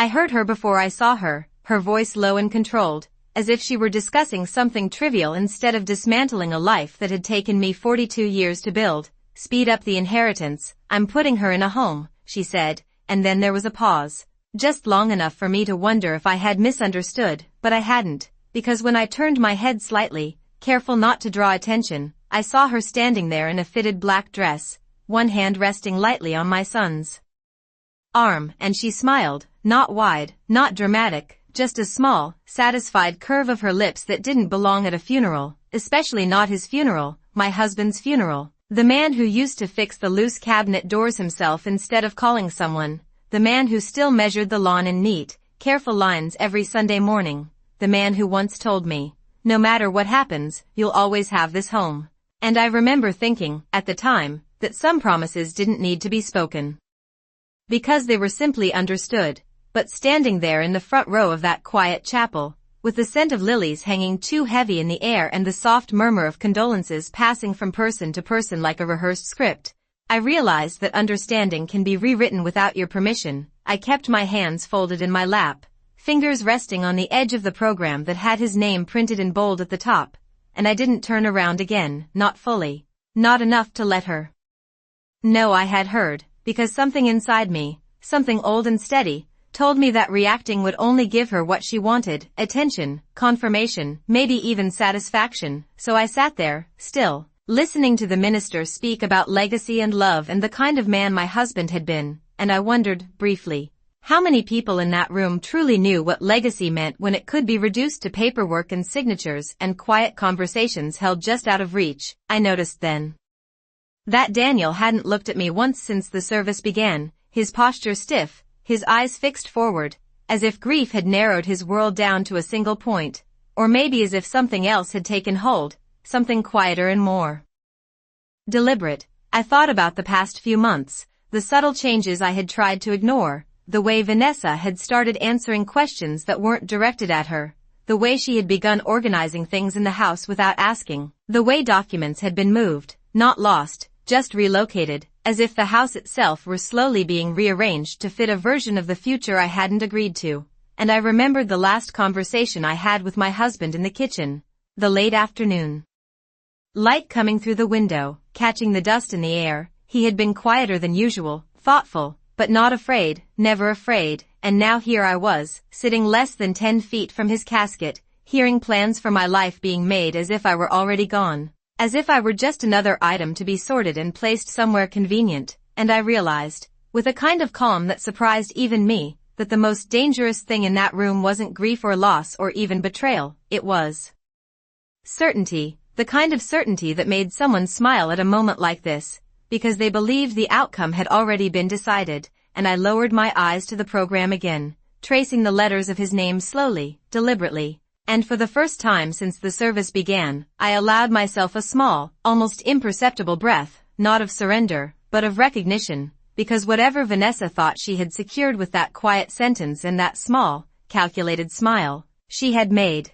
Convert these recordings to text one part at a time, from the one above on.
I heard her before I saw her, her voice low and controlled, as if she were discussing something trivial instead of dismantling a life that had taken me 42 years to build. Speed up the inheritance, I'm putting her in a home, she said, and then there was a pause. Just long enough for me to wonder if I had misunderstood, but I hadn't, because when I turned my head slightly, careful not to draw attention, I saw her standing there in a fitted black dress, one hand resting lightly on my son's arm, and she smiled, not wide, not dramatic, just a small, satisfied curve of her lips that didn't belong at a funeral, especially not his funeral, my husband's funeral. The man who used to fix the loose cabinet doors himself instead of calling someone. The man who still measured the lawn in neat, careful lines every Sunday morning. The man who once told me, no matter what happens, you'll always have this home. And I remember thinking, at the time, that some promises didn't need to be spoken, because they were simply understood. But standing there in the front row of that quiet chapel, with the scent of lilies hanging too heavy in the air and the soft murmur of condolences passing from person to person like a rehearsed script, I realized that understanding can be rewritten without your permission. I kept my hands folded in my lap, fingers resting on the edge of the program that had his name printed in bold at the top, and I didn't turn around again, not fully, not enough to let her know I had heard, because something inside me, something old and steady, told me that reacting would only give her what she wanted, attention, confirmation, maybe even satisfaction. So I sat there, still, listening to the minister speak about legacy and love and the kind of man my husband had been, and I wondered, briefly, how many people in that room truly knew what legacy meant when it could be reduced to paperwork and signatures and quiet conversations held just out of reach. I noticed then that Daniel hadn't looked at me once since the service began, his posture stiff, his eyes fixed forward, as if grief had narrowed his world down to a single point, or maybe as if something else had taken hold, something quieter and more deliberate. I thought about the past few months, the subtle changes I had tried to ignore, the way Vanessa had started answering questions that weren't directed at her, the way she had begun organizing things in the house without asking, the way documents had been moved, not lost, just relocated, as if the house itself were slowly being rearranged to fit a version of the future I hadn't agreed to. And I remembered the last conversation I had with my husband in the kitchen, the late afternoon light coming through the window, catching the dust in the air. He had been quieter than usual, thoughtful, but not afraid, never afraid, and now here I was, sitting less than 10 feet from his casket, hearing plans for my life being made as if I were already gone. As if I were just another item to be sorted and placed somewhere convenient, and I realized, with a kind of calm that surprised even me, that the most dangerous thing in that room wasn't grief or loss or even betrayal, it was certainty, the kind of certainty that made someone smile at a moment like this, because they believed the outcome had already been decided. And I lowered my eyes to the program again, tracing the letters of his name slowly, deliberately. And for the first time since the service began, I allowed myself a small, almost imperceptible breath, not of surrender, but of recognition, because whatever Vanessa thought she had secured with that quiet sentence and that small, calculated smile, she had made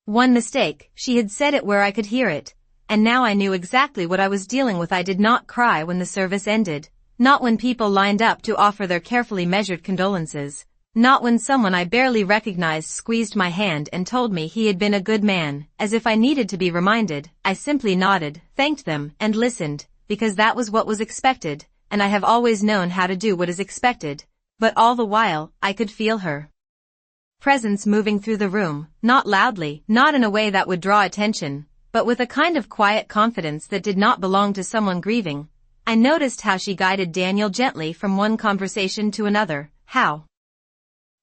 one mistake. She had said it where I could hear it, and now I knew exactly what I was dealing with. I did not cry when the service ended, not when people lined up to offer their carefully measured condolences. Not when someone I barely recognized squeezed my hand and told me he had been a good man, as if I needed to be reminded. I simply nodded, thanked them, and listened, because that was what was expected, and I have always known how to do what is expected. But all the while, I could feel her presence moving through the room, not loudly, not in a way that would draw attention, but with a kind of quiet confidence that did not belong to someone grieving. I noticed how she guided Daniel gently from one conversation to another, how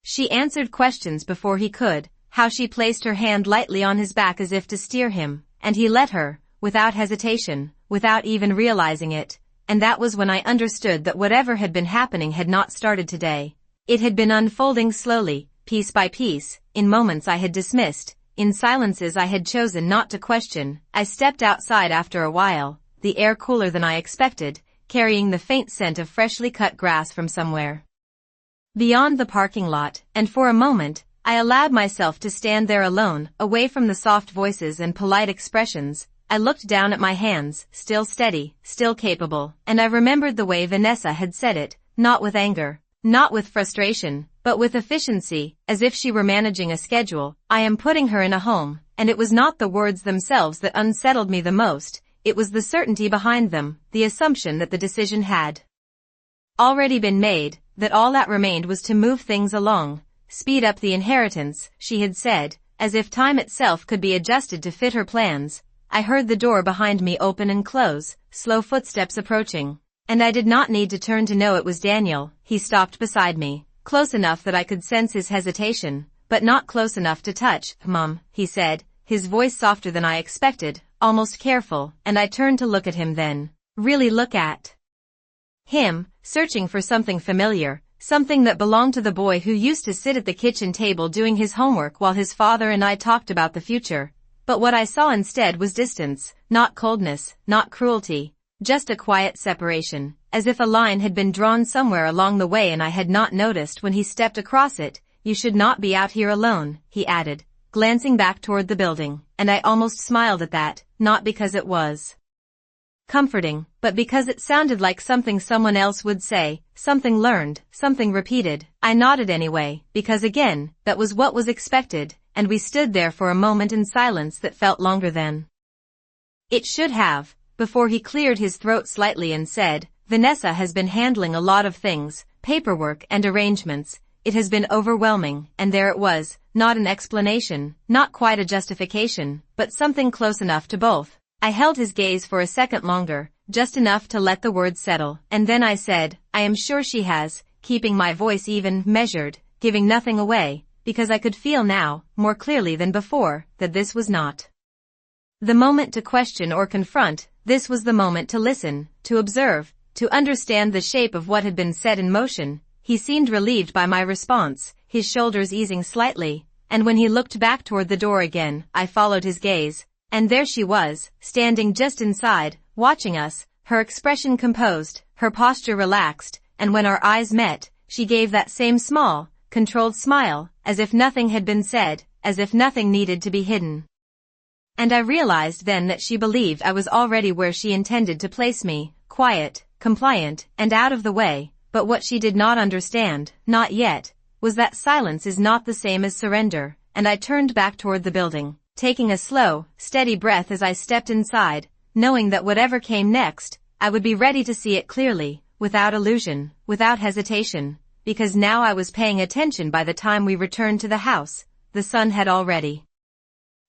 she answered questions before he could, how she placed her hand lightly on his back as if to steer him, and he let her, without hesitation, without even realizing it. And that was when I understood that whatever had been happening had not started today. It had been unfolding slowly, piece by piece, in moments I had dismissed, in silences I had chosen not to question. I stepped outside after a while, the air cooler than I expected, carrying the faint scent of freshly cut grass from somewhere beyond the parking lot, and for a moment, I allowed myself to stand there alone, away from the soft voices and polite expressions. I looked down at my hands, still steady, still capable, and I remembered the way Vanessa had said it, not with anger, not with frustration, but with efficiency, as if she were managing a schedule. I am putting her in a home, and it was not the words themselves that unsettled me the most, it was the certainty behind them, the assumption that the decision had already been made, that all that remained was to move things along, speed up the inheritance, she had said, as if time itself could be adjusted to fit her plans. I heard the door behind me open and close, slow footsteps approaching, and I did not need to turn to know it was Daniel. He stopped beside me, close enough that I could sense his hesitation, but not close enough to touch. "Mom," he said, his voice softer than I expected, almost careful, and I turned to look at him then. Really look at him, searching for something familiar, something that belonged to the boy who used to sit at the kitchen table doing his homework while his father and I talked about the future. But what I saw instead was distance, not coldness, not cruelty, just a quiet separation, as if a line had been drawn somewhere along the way and I had not noticed when he stepped across it. "You should not be out here alone," he added, glancing back toward the building, and I almost smiled at that, not because it was comforting, but because it sounded like something someone else would say, something learned, something repeated. I nodded anyway, because again, that was what was expected, and we stood there for a moment in silence that felt longer than it should have, before he cleared his throat slightly and said, "Vanessa has been handling a lot of things, paperwork and arrangements. It has been overwhelming," and there it was, not an explanation, not quite a justification, but something close enough to both. I held his gaze for a second longer, just enough to let the words settle, and then I said, "I am sure she has," keeping my voice even, measured, giving nothing away, because I could feel now, more clearly than before, that this was not the moment to question or confront. This was the moment to listen, to observe, to understand the shape of what had been set in motion. He seemed relieved by my response, his shoulders easing slightly, and when he looked back toward the door again, I followed his gaze. And there she was, standing just inside, watching us, her expression composed, her posture relaxed, and when our eyes met, she gave that same small, controlled smile, as if nothing had been said, as if nothing needed to be hidden. And I realized then that she believed I was already where she intended to place me, quiet, compliant, and out of the way, but what she did not understand, not yet, was that silence is not the same as surrender, and I turned back toward the building, taking a slow, steady breath as I stepped inside, knowing that whatever came next, I would be ready to see it clearly, without illusion, without hesitation, because now I was paying attention. By the time we returned to the house, the sun had already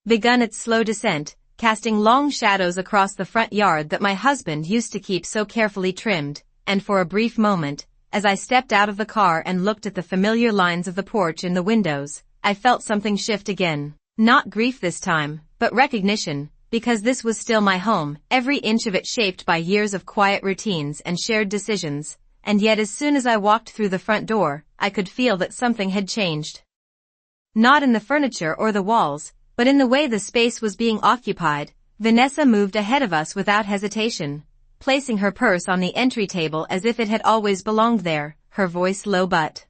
begun its slow descent, casting long shadows across the front yard that my husband used to keep so carefully trimmed, and for a brief moment, as I stepped out of the car and looked at the familiar lines of the porch in the windows, I felt something shift again. Not grief this time, but recognition, because this was still my home, every inch of it shaped by years of quiet routines and shared decisions, and yet as soon as I walked through the front door, I could feel that something had changed. Not in the furniture or the walls, but in the way the space was being occupied. Vanessa moved ahead of us without hesitation, placing her purse on the entry table as if it had always belonged there, her voice low but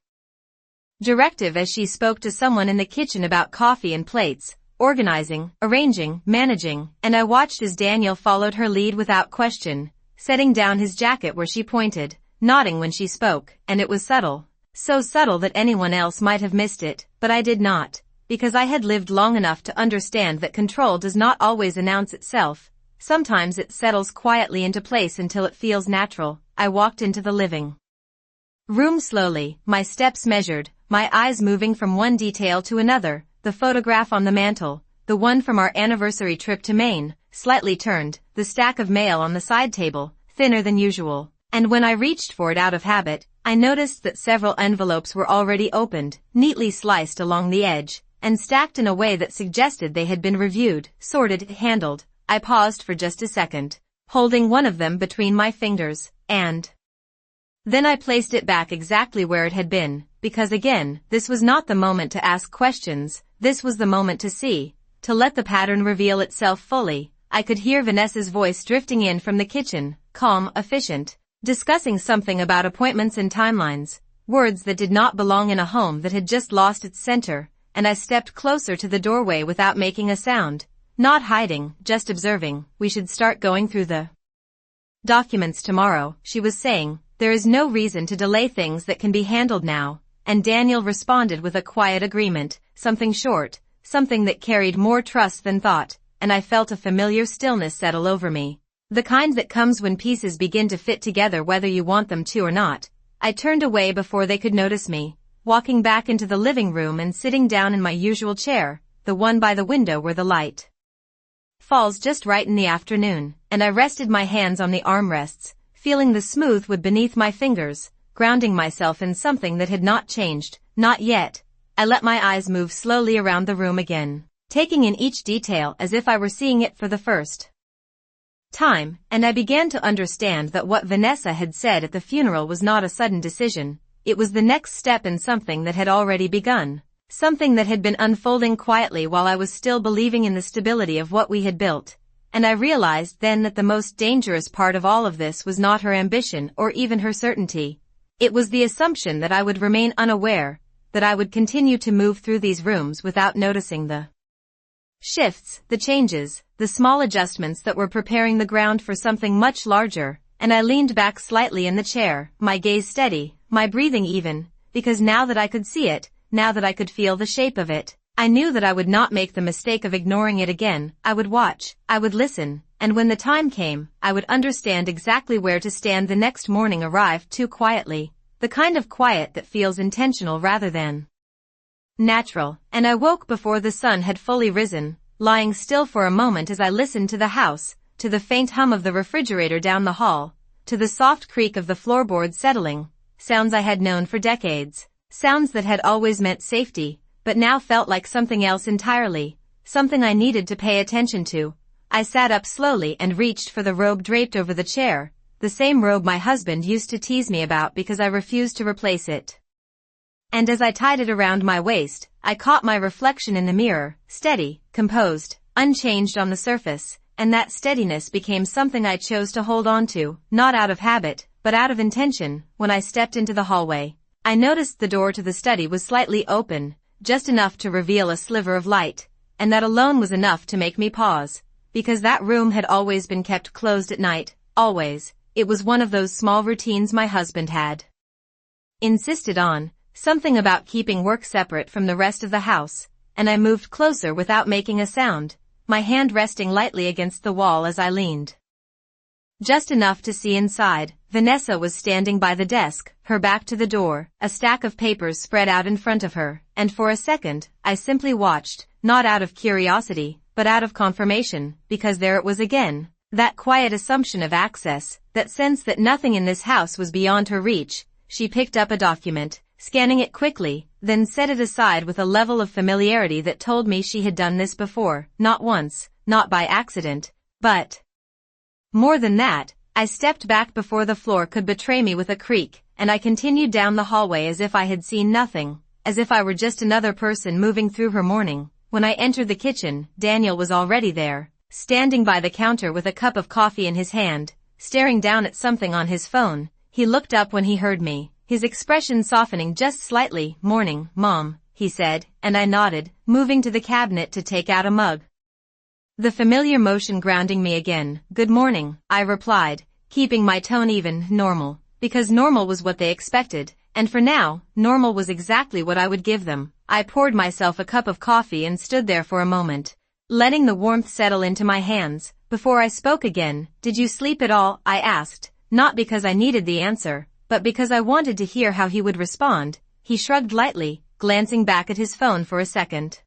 directive as she spoke to someone in the kitchen about coffee and plates, organizing, arranging, managing, and I watched as Daniel followed her lead without question, setting down his jacket where she pointed, nodding when she spoke, and it was subtle, so subtle that anyone else might have missed it, but I did not, because I had lived long enough to understand that control does not always announce itself. Sometimes it settles quietly into place until it feels natural. I walked into the living room slowly, my steps measured, my eyes moving from one detail to another, the photograph on the mantel, the one from our anniversary trip to Maine, slightly turned, the stack of mail on the side table, thinner than usual, and when I reached for it out of habit, I noticed that several envelopes were already opened, neatly sliced along the edge, and stacked in a way that suggested they had been reviewed, sorted, handled. I paused for just a second, holding one of them between my fingers, and then I placed it back exactly where it had been, because again, this was not the moment to ask questions, this was the moment to see, to let the pattern reveal itself fully. I could hear Vanessa's voice drifting in from the kitchen, calm, efficient, discussing something about appointments and timelines, words that did not belong in a home that had just lost its center, and I stepped closer to the doorway without making a sound. Not hiding, just observing. "We should start going through the documents tomorrow," she was saying. "There is no reason to delay things that can be handled now." and Daniel responded with a quiet agreement, something short, something that carried more trust than thought, and I felt a familiar stillness settle over me. The kind that comes when pieces begin to fit together whether you want them to or not. I turned away before they could notice me, walking back into the living room and sitting down in my usual chair, the one by the window where the light falls just right in the afternoon, and I rested my hands on the armrests, feeling the smooth wood beneath my fingers, grounding myself in something that had not changed, not yet. I let my eyes move slowly around the room again, taking in each detail as if I were seeing it for the first time, and I began to understand that what Vanessa had said at the funeral was not a sudden decision. It was the next step in something that had already begun, something that had been unfolding quietly while I was still believing in the stability of what we had built. And I realized then that the most dangerous part of all of this was not her ambition or even her certainty. It was the assumption that I would remain unaware, that I would continue to move through these rooms without noticing the shifts, the changes, the small adjustments that were preparing the ground for something much larger. And I leaned back slightly in the chair, my gaze steady, my breathing even, because now that I could see it, now that I could feel the shape of it, I knew that I would not make the mistake of ignoring it again. I would watch, I would listen, and when the time came, I would understand exactly where to stand. The next morning arrived too quietly, the kind of quiet that feels intentional rather than natural, and I woke before the sun had fully risen, lying still for a moment as I listened to the house, to the faint hum of the refrigerator down the hall, to the soft creak of the floorboards settling, sounds I had known for decades, sounds that had always meant safety, but now felt like something else entirely, something I needed to pay attention to. I sat up slowly and reached for the robe draped over the chair, the same robe my husband used to tease me about because I refused to replace it. And as I tied it around my waist, I caught my reflection in the mirror, steady, composed, unchanged on the surface, and that steadiness became something I chose to hold on to, not out of habit, but out of intention. When I stepped into the hallway, I noticed the door to the study was slightly open, just enough to reveal a sliver of light, and that alone was enough to make me pause, because that room had always been kept closed at night, always. It was one of those small routines my husband had insisted on, something about keeping work separate from the rest of the house, and I moved closer without making a sound, my hand resting lightly against the wall as I leaned just enough to see inside. Vanessa was standing by the desk, her back to the door, a stack of papers spread out in front of her, and for a second, I simply watched, not out of curiosity, but out of confirmation, because there it was again, that quiet assumption of access, that sense that nothing in this house was beyond her reach. She picked up a document, scanning it quickly, then set it aside with a level of familiarity that told me she had done this before, not once, not by accident, but more than that. I stepped back before the floor could betray me with a creak, and I continued down the hallway as if I had seen nothing, as if I were just another person moving through her morning. When I entered the kitchen, Daniel was already there, standing by the counter with a cup of coffee in his hand, staring down at something on his phone. He looked up when he heard me, his expression softening just slightly. "Morning, Mom," he said, and I nodded, moving to the cabinet to take out a mug. The familiar motion grounding me again. "Good morning," I replied, keeping my tone even. Normal, because normal was what they expected, and for now, normal was exactly what I would give them. I poured myself a cup of coffee and stood there for a moment, letting the warmth settle into my hands, before I spoke again. "Did you sleep at all?" I asked, not because I needed the answer, but because I wanted to hear how he would respond. He shrugged lightly, glancing back at his phone for a second.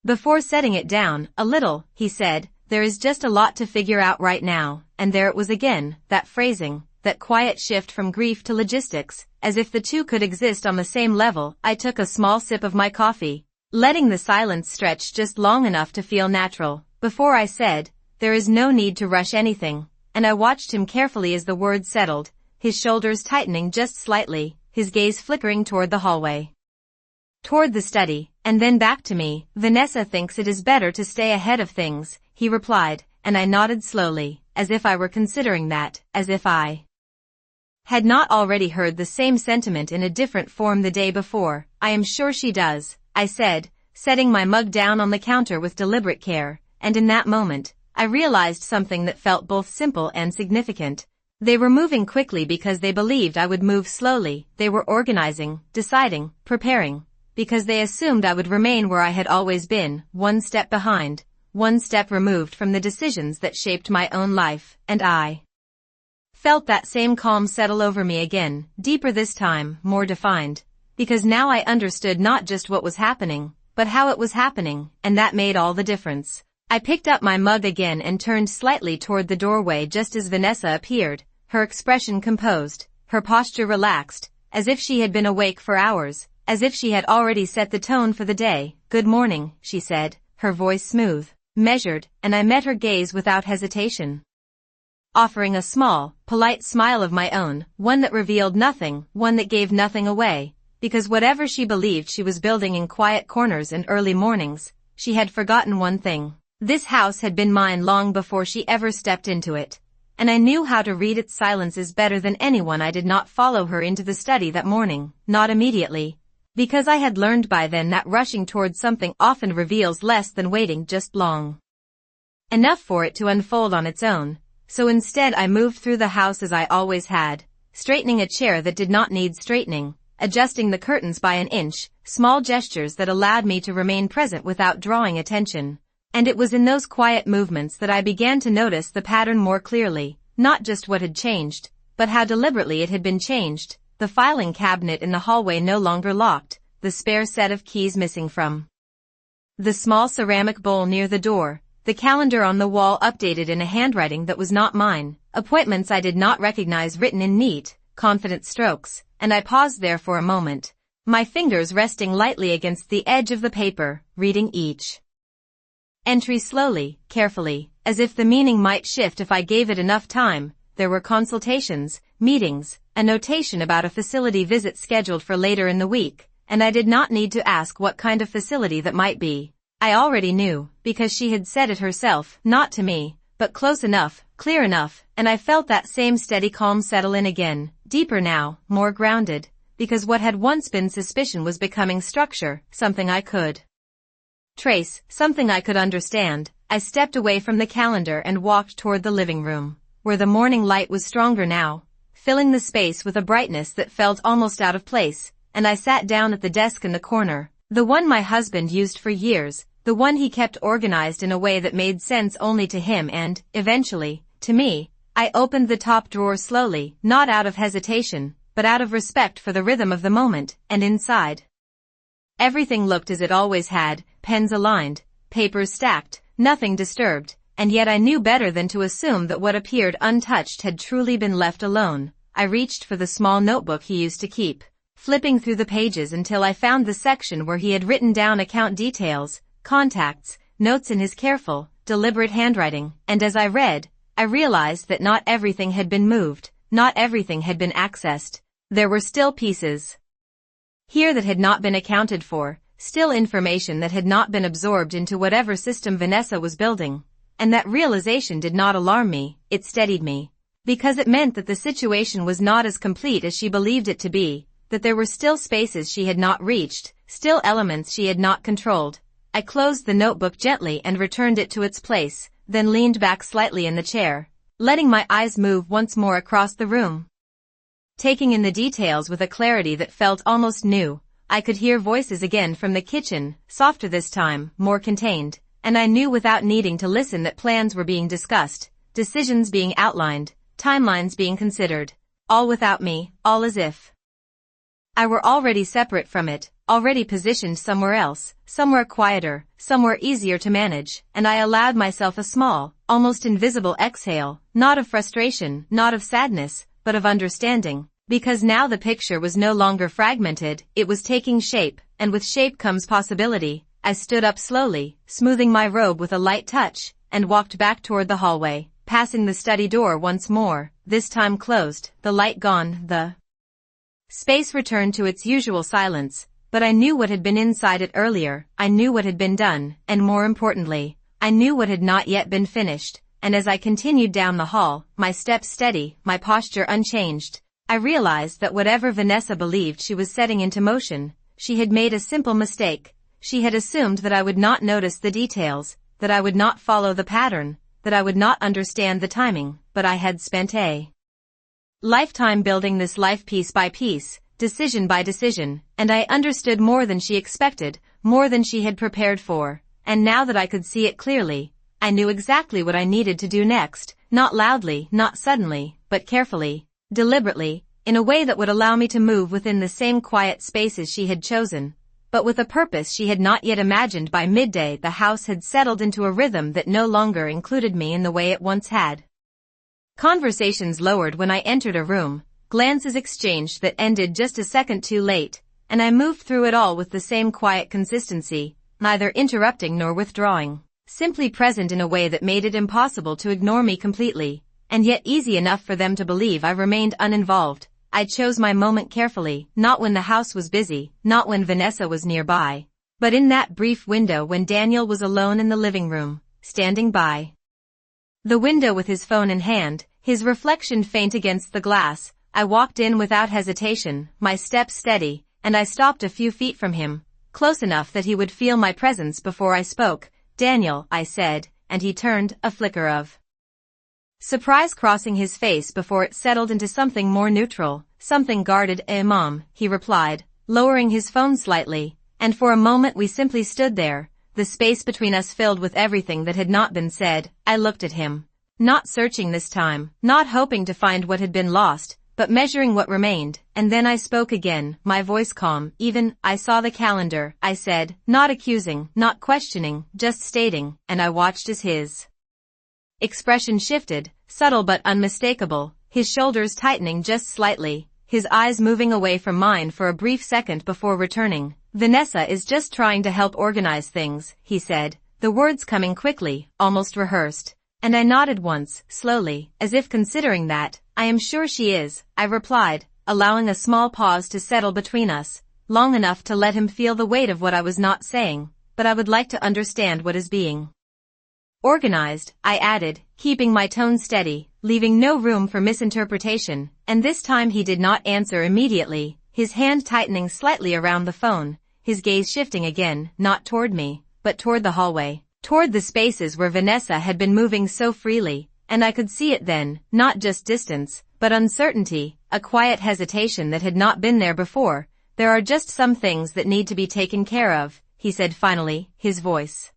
Before setting it down, "A little," he said, "there is just a lot to figure out right now," and there it was again, that phrasing, that quiet shift from grief to logistics, as if the two could exist on the same level. I took a small sip of my coffee, letting the silence stretch just long enough to feel natural, before I said, "There is no need to rush anything," and I watched him carefully as the words settled, his shoulders tightening just slightly, his gaze flickering toward the hallway, toward the study, and then back to me. "Vanessa thinks it is better to stay ahead of things," he replied, and I nodded slowly, as if I were considering that, as if I had not already heard the same sentiment in a different form the day before. "I am sure she does," I said, setting my mug down on the counter with deliberate care, and in that moment, I realized something that felt both simple and significant. They were moving quickly because they believed I would move slowly. They were organizing, deciding, preparing, because they assumed I would remain where I had always been, one step behind, one step removed from the decisions that shaped my own life, and I felt that same calm settle over me again, deeper this time, more defined, because now I understood not just what was happening, but how it was happening, and that made all the difference. I picked up my mug again and turned slightly toward the doorway just as Vanessa appeared, her expression composed, her posture relaxed, as if she had been awake for hours, as if she had already set the tone for the day. "Good morning," she said, her voice smooth, measured, and I met her gaze without hesitation, offering a small, polite smile of my own, one that revealed nothing, one that gave nothing away, because whatever she believed she was building in quiet corners and early mornings, she had forgotten one thing. This house had been mine long before she ever stepped into it, and I knew how to read its silences better than anyone. I did not follow her into the study that morning, not immediately, because I had learned by then that rushing towards something often reveals less than waiting just long enough for it to unfold on its own. So instead I moved through the house as I always had, straightening a chair that did not need straightening, adjusting the curtains by an inch, small gestures that allowed me to remain present without drawing attention. And it was in those quiet movements that I began to notice the pattern more clearly, not just what had changed, but how deliberately it had been changed. The filing cabinet in the hallway no longer locked, the spare set of keys missing from the small ceramic bowl near the door, the calendar on the wall updated in a handwriting that was not mine, appointments I did not recognize written in neat, confident strokes, and I paused there for a moment, my fingers resting lightly against the edge of the paper, reading each entry slowly, carefully, as if the meaning might shift if I gave it enough time. There were consultations, meetings, a notation about a facility visit scheduled for later in the week, and I did not need to ask what kind of facility that might be. I already knew, because she had said it herself, not to me, but close enough, clear enough, and I felt that same steady calm settle in again, deeper now, more grounded, because what had once been suspicion was becoming structure, something I could trace, something I could understand. I stepped away from the calendar and walked toward the living room, where the morning light was stronger now, filling the space with a brightness that felt almost out of place, and I sat down at the desk in the corner, the one my husband used for years, the one he kept organized in a way that made sense only to him and, eventually, to me. I opened the top drawer slowly, not out of hesitation, but out of respect for the rhythm of the moment, and inside everything looked as it always had, pens aligned, papers stacked, nothing disturbed, and yet I knew better than to assume that what appeared untouched had truly been left alone. I reached for the small notebook he used to keep, flipping through the pages until I found the section where he had written down account details, contacts, notes in his careful, deliberate handwriting, and as I read, I realized that not everything had been moved, not everything had been accessed. There were still pieces here that had not been accounted for, still information that had not been absorbed into whatever system Vanessa was building. And that realization did not alarm me, it steadied me, because it meant that the situation was not as complete as she believed it to be, that there were still spaces she had not reached, still elements she had not controlled. I closed the notebook gently and returned it to its place, then leaned back slightly in the chair, letting my eyes move once more across the room, taking in the details with a clarity that felt almost new. I could hear voices again from the kitchen, softer this time, more contained, and I knew without needing to listen that plans were being discussed, decisions being outlined, timelines being considered, all without me, all as if I were already separate from it, already positioned somewhere else, somewhere quieter, somewhere easier to manage, and I allowed myself a small, almost invisible exhale, not of frustration, not of sadness, but of understanding, because now the picture was no longer fragmented, it was taking shape, and with shape comes possibility. I stood up slowly, smoothing my robe with a light touch, and walked back toward the hallway, passing the study door once more, this time closed, the light gone, the space returned to its usual silence. But I knew what had been inside it earlier, I knew what had been done, and more importantly, I knew what had not yet been finished, and as I continued down the hall, my steps steady, my posture unchanged, I realized that whatever Vanessa believed she was setting into motion, she had made a simple mistake. She had assumed that I would not notice the details, that I would not follow the pattern, that I would not understand the timing, but I had spent a lifetime building this life piece by piece, decision by decision, and I understood more than she expected, more than she had prepared for, and now that I could see it clearly, I knew exactly what I needed to do next, not loudly, not suddenly, but carefully, deliberately, in a way that would allow me to move within the same quiet spaces she had chosen, but with a purpose she had not yet imagined. By midday the house had settled into a rhythm that no longer included me in the way it once had. Conversations lowered when I entered a room, glances exchanged that ended just a second too late, and I moved through it all with the same quiet consistency, neither interrupting nor withdrawing, simply present in a way that made it impossible to ignore me completely, and yet easy enough for them to believe I remained uninvolved. I chose my moment carefully, not when the house was busy, not when Vanessa was nearby, but in that brief window when Daniel was alone in the living room, standing by the window with his phone in hand, his reflection faint against the glass. I walked in without hesitation, my steps steady, and I stopped a few feet from him, close enough that he would feel my presence before I spoke. "Daniel," I said, and he turned, a flicker of surprise crossing his face before it settled into something more neutral, something guarded. "Mom," he replied, lowering his phone slightly, and for a moment we simply stood there, the space between us filled with everything that had not been said. I looked at him, not searching this time, not hoping to find what had been lost, but measuring what remained, and then I spoke again, my voice calm, even. "I saw the calendar," I said, not accusing, not questioning, just stating, and I watched as his expression shifted, subtle but unmistakable, his shoulders tightening just slightly, his eyes moving away from mine for a brief second before returning. "Vanessa is just trying to help organize things," he said, the words coming quickly, almost rehearsed, and I nodded once, slowly, as if considering that. "I am sure she is," I replied, allowing a small pause to settle between us, long enough to let him feel the weight of what I was not saying. "But I would like to understand what is being organized," I added, keeping my tone steady, leaving no room for misinterpretation, and this time he did not answer immediately, his hand tightening slightly around the phone, his gaze shifting again, not toward me, but toward the hallway, toward the spaces where Vanessa had been moving so freely, and I could see it then, not just distance, but uncertainty, a quiet hesitation that had not been there before. "There are just some things that need to be taken care of," he said finally, his voice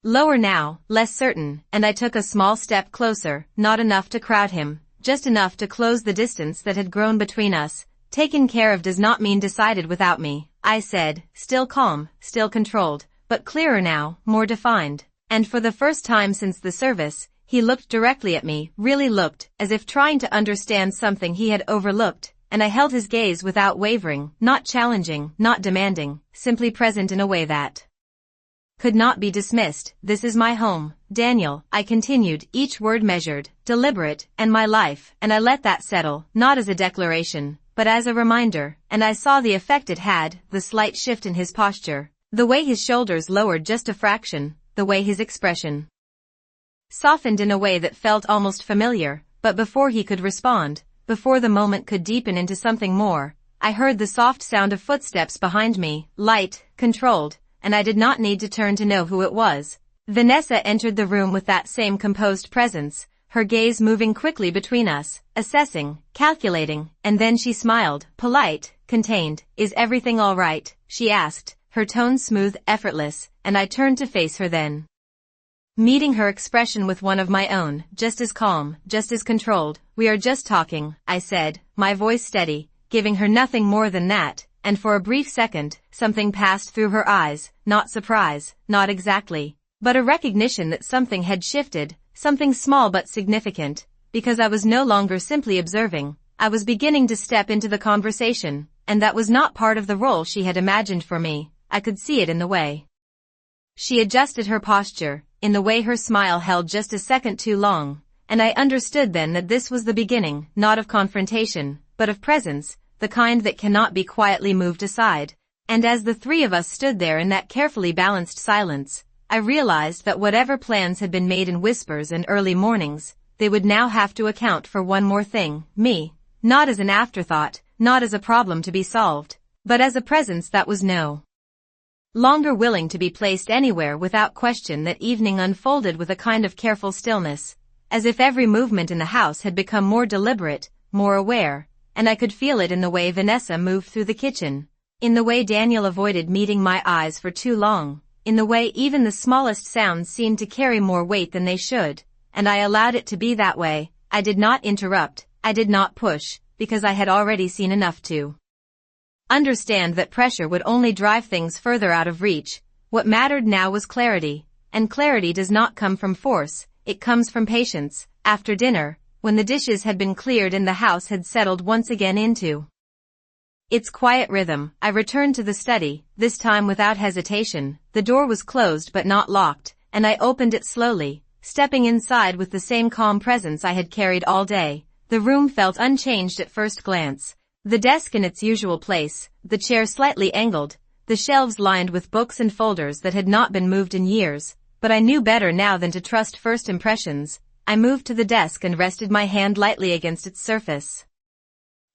lower now, less certain, and I took a small step closer, not enough to crowd him, just enough to close the distance that had grown between us. "Taken care of does not mean decided without me," I said, still calm, still controlled, but clearer now, more defined. And for the first time since the service, he looked directly at me, really looked, as if trying to understand something he had overlooked, and I held his gaze without wavering, not challenging, not demanding, simply present in a way that could not be dismissed. "This is my home, Daniel," I continued, each word measured, deliberate, "and my life," and I let that settle, not as a declaration, but as a reminder, and I saw the effect it had, the slight shift in his posture, the way his shoulders lowered just a fraction, the way his expression softened in a way that felt almost familiar. But before he could respond, before the moment could deepen into something more, I heard the soft sound of footsteps behind me, light, controlled, and I did not need to turn to know who it was. Vanessa entered the room with that same composed presence, her gaze moving quickly between us, assessing, calculating, and then she smiled, polite, contained. "Is everything all right?" she asked, her tone smooth, effortless, and I turned to face her then, meeting her expression with one of my own, just as calm, just as controlled. "We are just talking," I said, my voice steady, giving her nothing more than that, and for a brief second, something passed through her eyes, not surprise, not exactly, but a recognition that something had shifted, something small but significant, because I was no longer simply observing, I was beginning to step into the conversation, and that was not part of the role she had imagined for me. I could see it in the way she adjusted her posture, in the way her smile held just a second too long, and I understood then that this was the beginning, not of confrontation, but of presence, the kind that cannot be quietly moved aside. And as the three of us stood there in that carefully balanced silence, I realized that whatever plans had been made in whispers and early mornings, they would now have to account for one more thing, me, not as an afterthought, not as a problem to be solved, but as a presence that was no longer willing to be placed anywhere without question. That evening unfolded with a kind of careful stillness, as if every movement in the house had become more deliberate, more aware, and I could feel it in the way Vanessa moved through the kitchen, in the way Daniel avoided meeting my eyes for too long, in the way even the smallest sounds seemed to carry more weight than they should, and I allowed it to be that way. I did not interrupt, I did not push, because I had already seen enough to understand that pressure would only drive things further out of reach. What mattered now was clarity, and clarity does not come from force, it comes from patience. After dinner, when the dishes had been cleared and the house had settled once again into its quiet rhythm, I returned to the study, this time without hesitation. The door was closed but not locked, and I opened it slowly, stepping inside with the same calm presence I had carried all day. The room felt unchanged at first glance. The desk in its usual place, the chair slightly angled, the shelves lined with books and folders that had not been moved in years, but I knew better now than to trust first impressions. I moved to the desk and rested my hand lightly against its surface,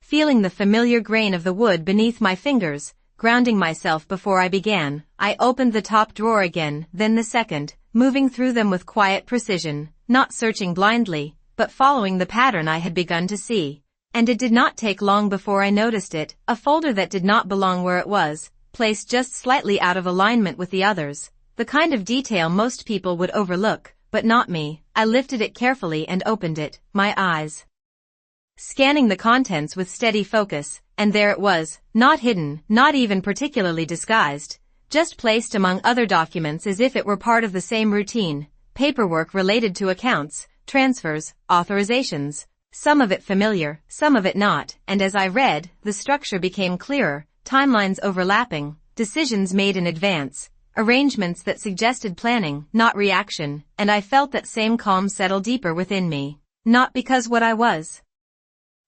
feeling the familiar grain of the wood beneath my fingers, grounding myself before I began. I opened the top drawer again, then the second, moving through them with quiet precision, not searching blindly, but following the pattern I had begun to see. And it did not take long before I noticed it, a folder that did not belong where it was, placed just slightly out of alignment with the others, the kind of detail most people would overlook, but not me. I lifted it carefully and opened it, my eyes scanning the contents with steady focus, and there it was, not hidden, not even particularly disguised, just placed among other documents as if it were part of the same routine, paperwork related to accounts, transfers, authorizations, some of it familiar, some of it not, and as I read, the structure became clearer, timelines overlapping, decisions made in advance, arrangements that suggested planning, not reaction, and I felt that same calm settle deeper within me, not because what I was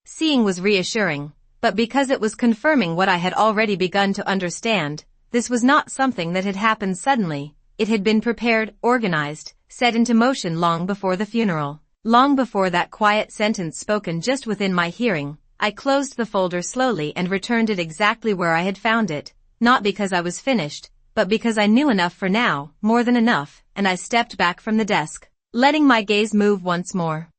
seeing was reassuring, but because it was confirming what I had already begun to understand. This was not something that had happened suddenly, it had been prepared, organized, set into motion long before the funeral, long before that quiet sentence spoken just within my hearing. I closed the folder slowly and returned it exactly where I had found it, not because I was finished, but because I knew enough for now, more than enough, and I stepped back from the desk, letting my gaze move once more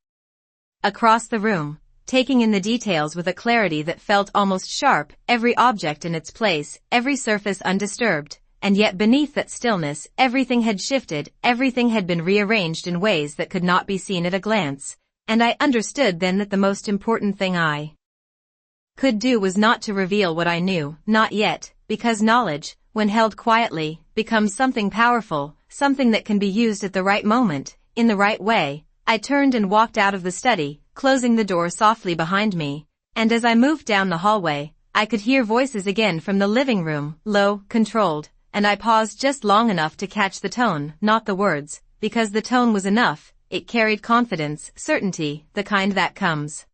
across the room, taking in the details with a clarity that felt almost sharp, every object in its place, every surface undisturbed, and yet beneath that stillness, everything had shifted, everything had been rearranged in ways that could not be seen at a glance, and I understood then that the most important thing I could do was not to reveal what I knew, not yet, because knowledge, when held quietly, becomes something powerful, something that can be used at the right moment, in the right way. I turned and walked out of the study, closing the door softly behind me, and as I moved down the hallway, I could hear voices again from the living room, low, controlled, and I paused just long enough to catch the tone, not the words, because the tone was enough. It carried confidence, certainty, the kind that comes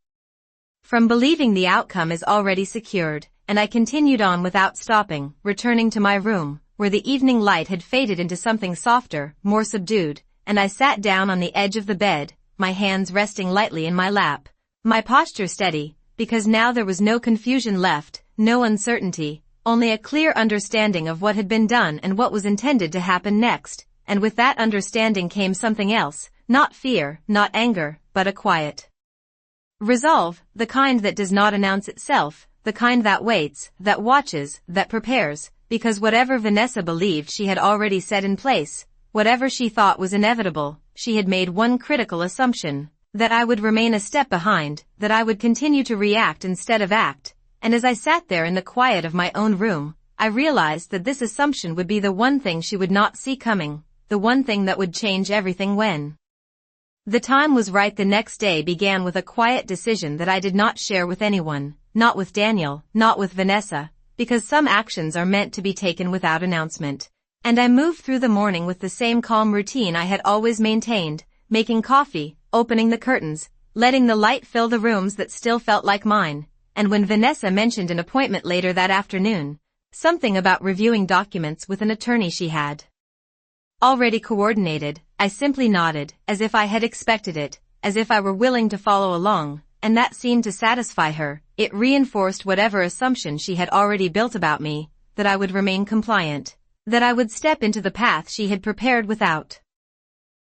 from believing the outcome is already secured, and I continued on without stopping, returning to my room, where the evening light had faded into something softer, more subdued, and I sat down on the edge of the bed, my hands resting lightly in my lap, my posture steady, because now there was no confusion left, no uncertainty, only a clear understanding of what had been done and what was intended to happen next, and with that understanding came something else, not fear, not anger, but a quiet resolve, the kind that does not announce itself, the kind that waits, that watches, that prepares, because whatever Vanessa believed she had already set in place, whatever she thought was inevitable, she had made one critical assumption, that I would remain a step behind, that I would continue to react instead of act, and as I sat there in the quiet of my own room, I realized that this assumption would be the one thing she would not see coming, the one thing that would change everything when the time was right. The next day began with a quiet decision that I did not share with anyone, not with Daniel, not with Vanessa, because some actions are meant to be taken without announcement. And I moved through the morning with the same calm routine I had always maintained, making coffee, opening the curtains, letting the light fill the rooms that still felt like mine, and when Vanessa mentioned an appointment later that afternoon, something about reviewing documents with an attorney she had already coordinated, I simply nodded, as if I had expected it, as if I were willing to follow along, and that seemed to satisfy her. It reinforced whatever assumption she had already built about me, that I would remain compliant, that I would step into the path she had prepared without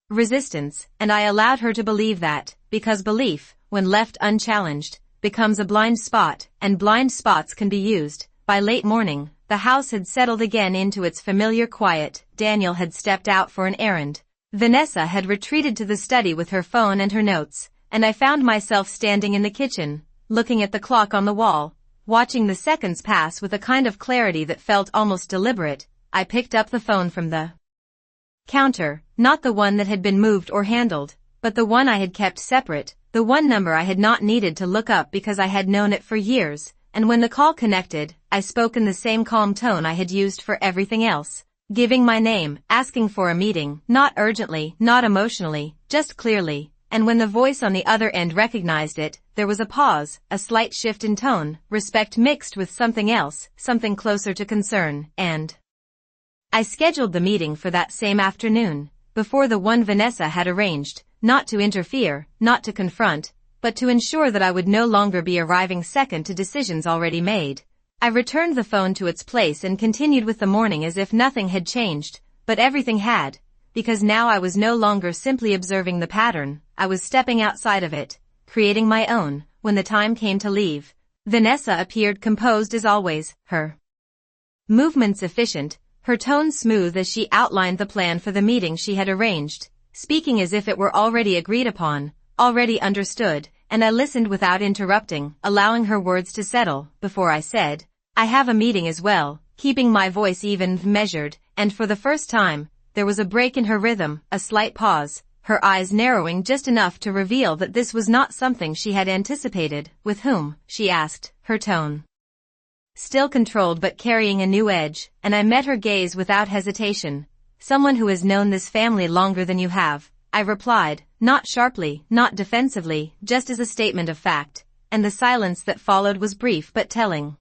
resistance, and I allowed her to believe that, because belief, when left unchallenged, becomes a blind spot, and blind spots can be used. By late morning, the house had settled again into its familiar quiet. Daniel had stepped out for an errand. Vanessa had retreated to the study with her phone and her notes, and I found myself standing in the kitchen, looking at the clock on the wall, watching the seconds pass with a kind of clarity that felt almost deliberate. I picked up the phone from the counter, not the one that had been moved or handled, but the one I had kept separate, the one number I had not needed to look up because I had known it for years, and when the call connected, I spoke in the same calm tone I had used for everything else, giving my name, asking for a meeting, not urgently, not emotionally, just clearly, and when the voice on the other end recognized it, there was a pause, a slight shift in tone, respect mixed with something else, something closer to concern, and I scheduled the meeting for that same afternoon, before the one Vanessa had arranged, not to interfere, not to confront, but to ensure that I would no longer be arriving second to decisions already made. I returned the phone to its place and continued with the morning as if nothing had changed, but everything had, because now I was no longer simply observing the pattern, I was stepping outside of it, creating my own. When the time came to leave, Vanessa appeared composed as always, her movements efficient, her tone smooth as she outlined the plan for the meeting she had arranged, speaking as if it were already agreed upon, already understood, and I listened without interrupting, allowing her words to settle, before I said, I have a meeting as well, keeping my voice even, measured, and for the first time, there was a break in her rhythm, a slight pause, her eyes narrowing just enough to reveal that this was not something she had anticipated. With whom? She asked, her tone still controlled but carrying a new edge, and I met her gaze without hesitation. Someone who has known this family longer than you have, I replied, not sharply, not defensively, just as a statement of fact, and the silence that followed was brief but telling.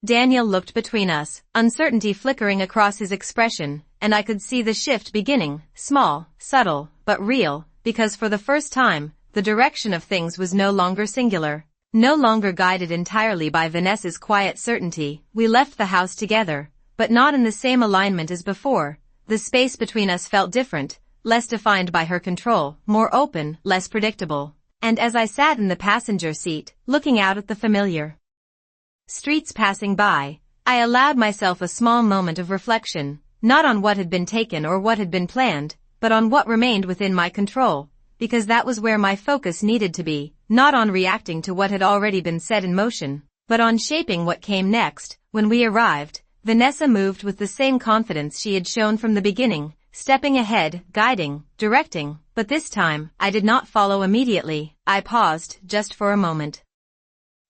Daniel looked between us, uncertainty flickering across his expression, and I could see the shift beginning, small, subtle, but real, because for the first time, the direction of things was no longer singular. No longer guided entirely by Vanessa's quiet certainty. We left the house together, but not in the same alignment as before. The space between us felt different, less defined by her control, more open, less predictable. And as I sat in the passenger seat, looking out at the familiar streets passing by, I allowed myself a small moment of reflection, not on what had been taken or what had been planned, but on what remained within my control, because that was where my focus needed to be, not on reacting to what had already been set in motion, but on shaping what came next. When we arrived, Vanessa moved with the same confidence she had shown from the beginning, stepping ahead, guiding, directing, but this time, I did not follow immediately. I paused, just for a moment,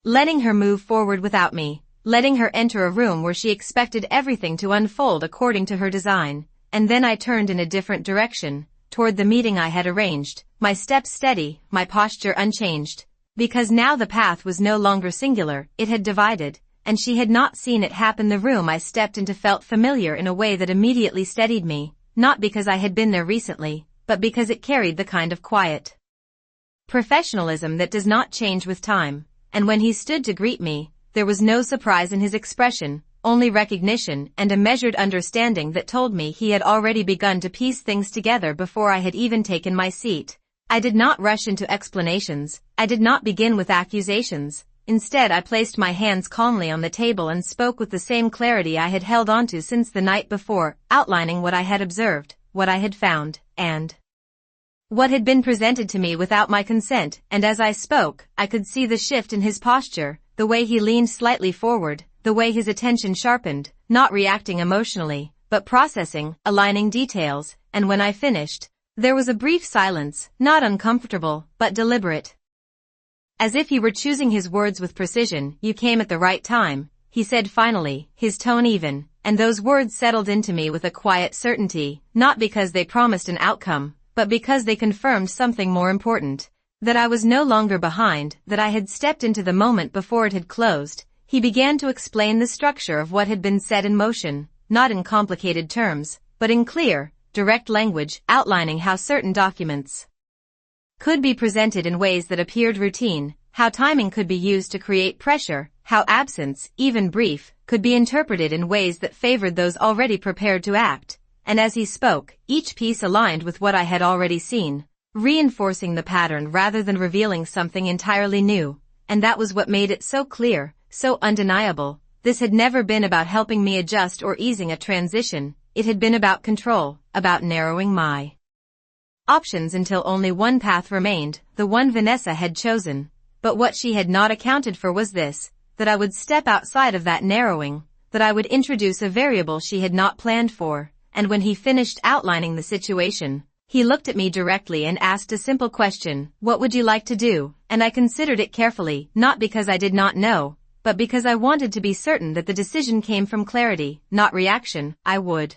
letting her move forward without me, letting her enter a room where she expected everything to unfold according to her design, and then I turned in a different direction, toward the meeting I had arranged, my steps steady, my posture unchanged, because now the path was no longer singular, it had divided, and she had not seen it happen. The room I stepped into felt familiar in a way that immediately steadied me, not because I had been there recently, but because it carried the kind of quiet professionalism that does not change with time, and when he stood to greet me, there was no surprise in his expression, only recognition and a measured understanding that told me he had already begun to piece things together before I had even taken my seat. I did not rush into explanations, I did not begin with accusations. Instead, I placed my hands calmly on the table and spoke with the same clarity I had held onto since the night before, outlining what I had observed, what I had found, and what had been presented to me without my consent. And as I spoke, I could see the shift in his posture, the way he leaned slightly forward, the way his attention sharpened, not reacting emotionally, but processing, aligning details, and when I finished, there was a brief silence, not uncomfortable, but deliberate. As if he were choosing his words with precision. You came at the right time, he said finally, his tone even, and those words settled into me with a quiet certainty, not because they promised an outcome, but because they confirmed something more important, that I was no longer behind, that I had stepped into the moment before it had closed. He began to explain the structure of what had been set in motion, not in complicated terms, but in clear, direct language, outlining how certain documents could be presented in ways that appeared routine, how timing could be used to create pressure, how absence, even brief, could be interpreted in ways that favored those already prepared to act. And as he spoke, each piece aligned with what I had already seen, reinforcing the pattern rather than revealing something entirely new. and that was what made it so clear, so undeniable. This had never been about helping me adjust or easing a transition. It had been about control, about narrowing my options until only one path remained, the one Vanessa had chosen. But what she had not accounted for was this, that I would step outside of that narrowing, that I would introduce a variable she had not planned for. And when he finished outlining the situation, he looked at me directly and asked a simple question: "What would you like to do?" And I considered it carefully, not because I did not know, but because I wanted to be certain that the decision came from clarity, not reaction. I would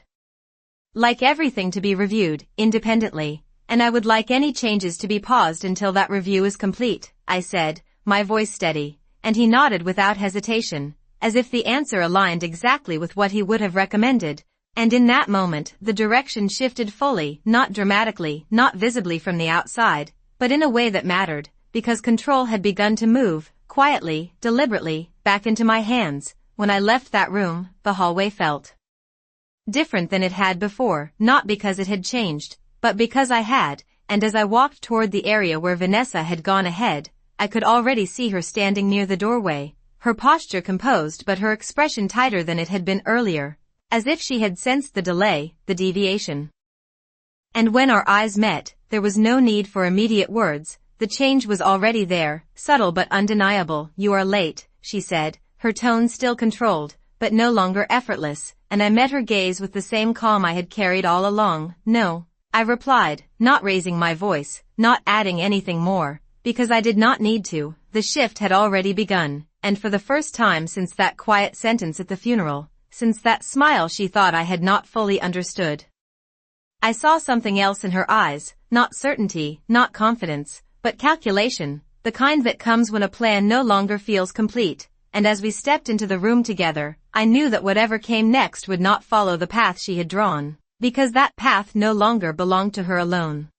like everything to be reviewed, independently, and I would like any changes to be paused until that review is complete, I said, my voice steady, and he nodded without hesitation, as if the answer aligned exactly with what he would have recommended. And in that moment, the direction shifted fully, not dramatically, not visibly from the outside, but in a way that mattered, because control had begun to move, quietly, deliberately, back into my hands. When I left that room, the hallway felt different than it had before, not because it had changed, but because I had, and as I walked toward the area where Vanessa had gone ahead, I could already see her standing near the doorway, her posture composed but her expression tighter than it had been earlier, as if she had sensed the delay, the deviation. And when our eyes met, there was no need for immediate words. The change was already there, subtle but undeniable. "You are late," she said, her tone still controlled, but no longer effortless, and I met her gaze with the same calm I had carried all along. "No," I replied, not raising my voice, not adding anything more, because I did not need to. The shift had already begun, and for the first time since that quiet sentence at the funeral, since that smile she thought I had not fully understood, I saw something else in her eyes, not certainty, not confidence, but calculation, the kind that comes when a plan no longer feels complete. And as we stepped into the room together, I knew that whatever came next would not follow the path she had drawn, because that path no longer belonged to her alone.